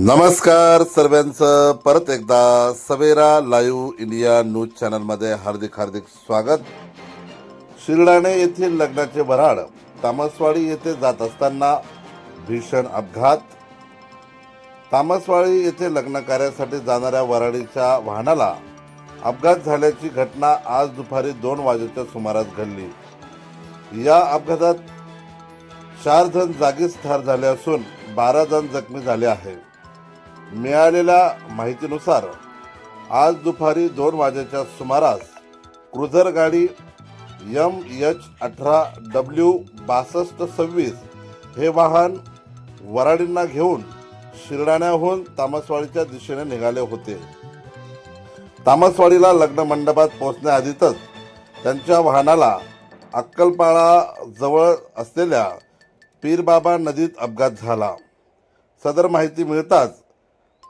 नमस्कार सर्वांचं परत एकदा सवेरा लाईव्ह इंडिया न्यूज चॅनलमध्ये हार्दिक स्वागत। शिरडाणे येथील लग्नाचे वऱ्हाड तामसवाडी येथे जात असताना भीषण अपघात। तामसवाडी येथे लग्न कार्यासाठी जाणाऱ्या वऱ्हाडीच्या वाहनाला अपघात झाल्याची घटना आज दुपारी 2 वाजेच्या सुमारास घडली। या अपघातात 4 जण जागीच ठार झाले असून 12 जण जखमी झाले आहेत। मिळालेल्या माहितीनुसार आज दुपारी 2 वाजेच्या सुमारास क्रुझर गाडी MH18W6226 हे वाहन वऱ्हाडींना घेऊन शिरडाण्याहून तामसवाडीच्या दिशेने निघाले होते। तामसवाडीला लग्न मंडपात पोहोचण्याआधीच त्यांच्या वाहनाला अक्कलपाळा जवळ असलेल्या पीरबाबा नदीत अपघात झाला। सदर माहिती मिळताच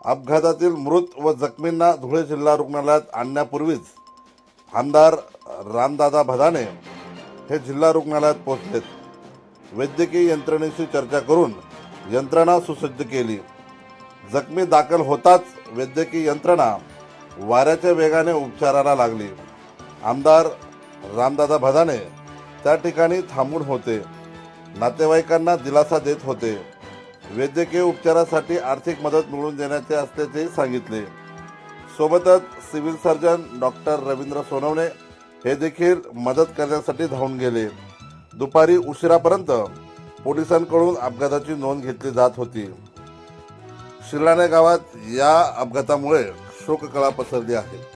अपघातातील मृत व जखमींना धुळे जिल्हा रुग्णालयात आणण्यापूर्वीच आमदार रामदादा भदाने हे जिल्हा रुग्णालयात पोहोचलेत। वैद्यकीय यंत्रणेशी चर्चा करून यंत्रणा सुसज्ज केली। जखमी दाखल होताच वैद्यकीय यंत्रणा वाऱ्याच्या वेगाने उपचाराला लागली। आमदार रामदादा भदाने त्या ठिकाणी थांबून होते, नातेवाईकांना दिलासा देत होते। वैद्यकीय उपचारासाठी आर्थिक मदत मिळवून देण्याचे असल्याचे सांगितले। सोबतच civil surgeon doctor Ravindra Sonawane हे देखील मदत करण्यासाठी धावून गेले। दुपारी उशिरापर्यंत पोलिसांकडून अपघाताची नोंद घेतली जात होती। शिरडाणे गावात या अपघातामुळे शोककळा पसरली आहे।